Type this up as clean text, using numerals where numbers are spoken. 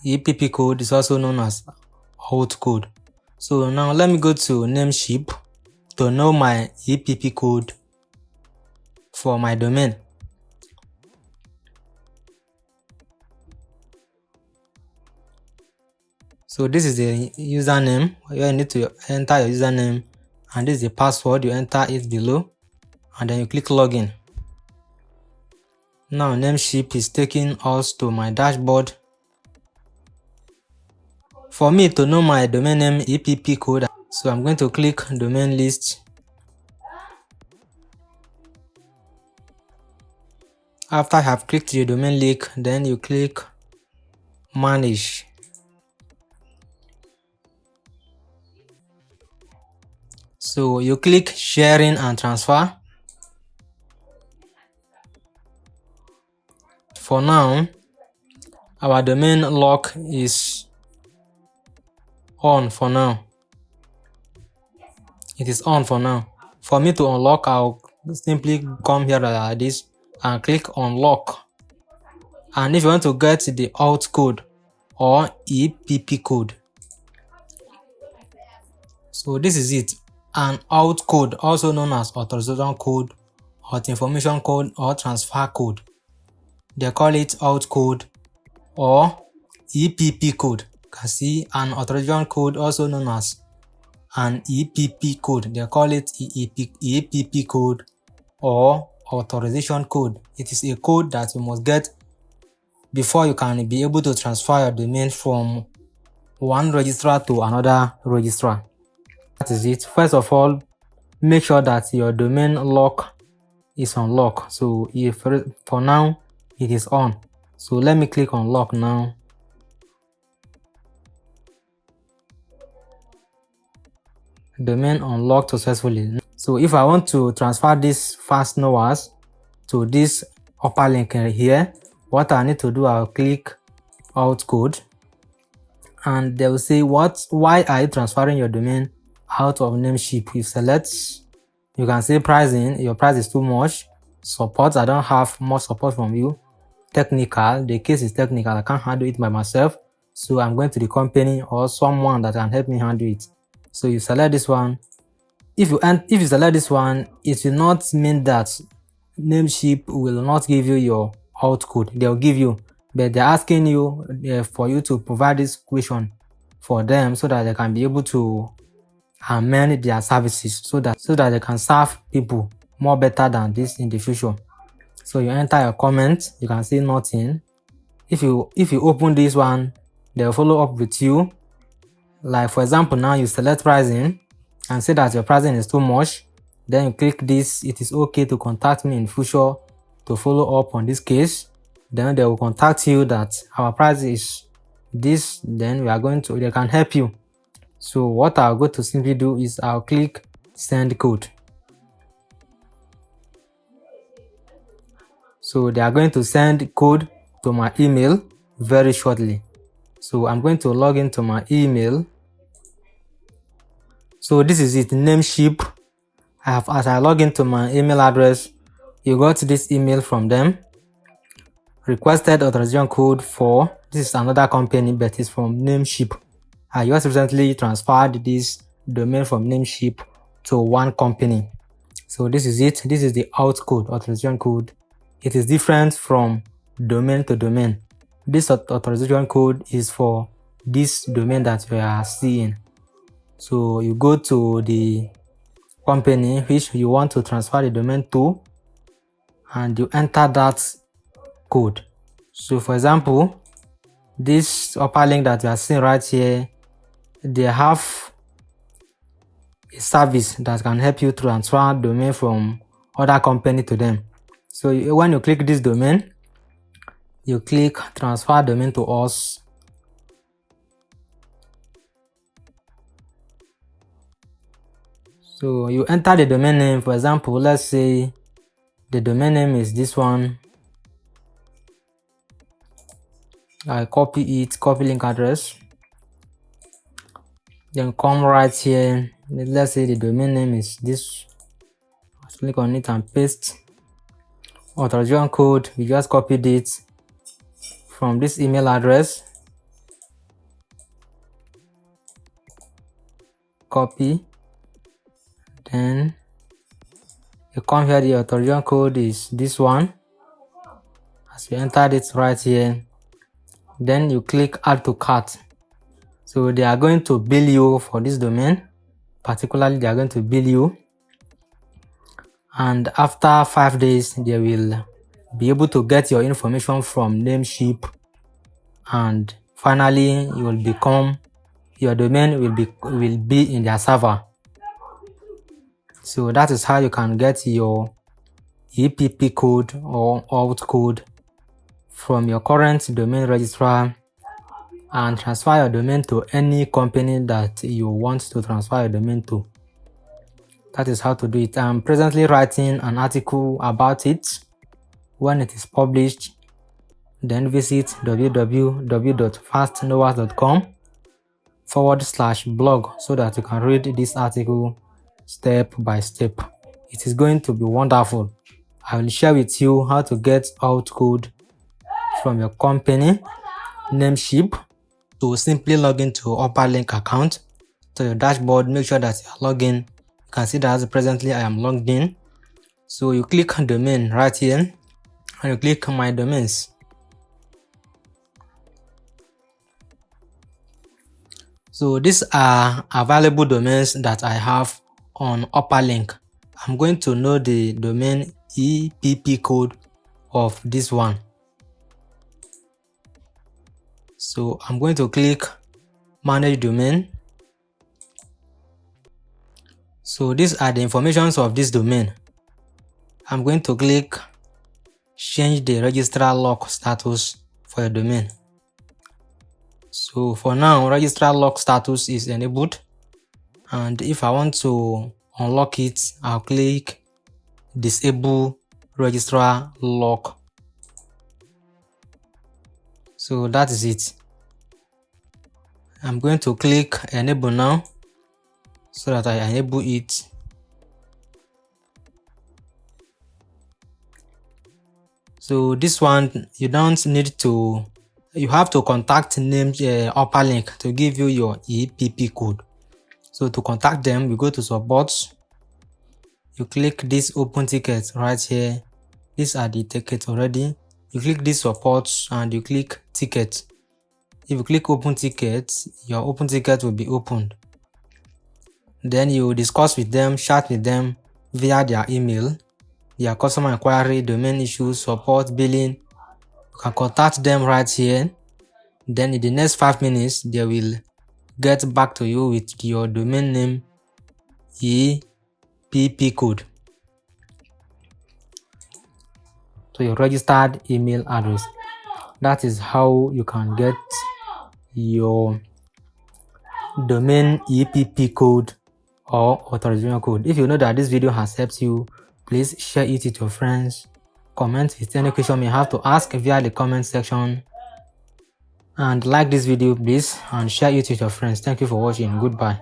EPP code is also known as auth code. So now let me go to Namecheap to know my EPP code for my domain. So this is the username. You need to enter your username, and this is the password. You enter it below, and then you click login. Now Namecheap is taking us to my dashboard. For me to know my domain name EPP code, so I'm going to click domain list. After I have clicked the domain link, then you click manage. So you click sharing and transfer. For now, our domain lock is on for now. It is on for now. For me to unlock, I'll simply come here like this and click unlock. And if you want to get the auth code or EPP code, so this is it. An auth code, also known as authorization code, auth information code, or transfer code. They call it auth code or EPP code. You can see an authorization code, also known as an EPP code. They call it EPP code or authorization code. It is a code that you must get before you can be able to transfer your domain from one registrar to another registrar. That is it. First of all, make sure that your domain lock is on lock. So if for now it is on, so let me click on lock now. Domain unlocked successfully. So if I want to transfer this fast knowers to this upper link here, what I need to do, I'll click auth code, and they will say why are you transferring your domain out of Namecheap? You select, you can say pricing, your price is too much. Support, I don't have more support from you. Technical, the case is technical, I can't handle it by myself, so I'm going to the company or someone that can help me handle it. So you select this one. If you select this one, it will not mean that Namecheap will not give you your auth code. They'll give you, but they're asking you for you to provide this question for them so that they can be able to amend their services so that they can serve people more better than this in the future. So you enter your comment, you can see nothing. If you open this one, they'll follow up with you. Like for example, now you select pricing and say that your pricing is too much. Then you click this, it is okay to contact me in future to follow up on this case. Then they will contact you that our price is this, then they can help you. So what I'll go to simply do is I'll click send code. So they are going to send code to my email very shortly. So I'm going to log into my email. So this is it, Namecheap. As I log into my email address, you got this email from them. Requested authorization code for, this is another company, but it's from Namecheap. I just recently transferred this domain from Namecheap to one company. So this is it. This is the auth code, authorization code. It is different from domain to domain. This authorization code is for this domain that we are seeing. So you go to the company which you want to transfer the domain to, and you enter that code. So for example, this upper link that you are seeing right here, they have a service that can help you transfer domain from other company to them. So when you click this domain, you click transfer domain to us. So you enter the domain name. For example, let's say the domain name is this one. I copy it, copy link address, then come right here. Let's say the domain name is this. Click on it and paste. Authorization code, we just copied it from this email address. copy, then you come here, the authorization code is this one. As you entered it right here, then you click add to cart. So they are going to bill you for this domain, particularly they are going to bill you, and after 5 days they will be able to get your information from Namecheap, and finally you will become, your domain will be in their server. So that is how you can get your EPP code or auth code from your current domain registrar and transfer your domain to any company that you want to transfer your domain to. That is how to do it. I'm presently writing an article about it. When it is published, then visit www.fastnowas.com/blog so that you can read this article step by step. It is going to be wonderful. I will share with you how to get auth code from your company Namecheap. To simply log into upper link account to your dashboard, make sure that you are logged in. You can see that presently I am logged in. So you click on domain right here and you click on my domains. So these are available domains that I have on upper link. I'm going to know the domain EPP code of this one. So I'm going to click manage domain. So these are the informations of this domain. I'm going to click change the registrar lock status for your domain. So for now, registrar lock status is enabled, and if I want to unlock it, I'll click disable registrar lock. So that is it. I'm going to click enable now so that I enable it. So this one, you don't need to, you have to contact upper link to give you your EPP code. So to contact them, you go to support, you click this open ticket right here. These are the tickets already. You click this support and you click ticket. If you click open ticket, your open ticket will be opened. Then you discuss with them, chat with them via their email, their customer inquiry, domain issues, support, billing. You can contact them right here. Then in the next 5 minutes, they will get back to you with your domain name EPP code to your registered email address. That is how you can get your domain EPP code or authorization code. If you know that this video has helped you, please share it with your friends. Comment with any question you may have to ask via the comment section. And like this video please and share it with your friends. Thank you for watching. Goodbye.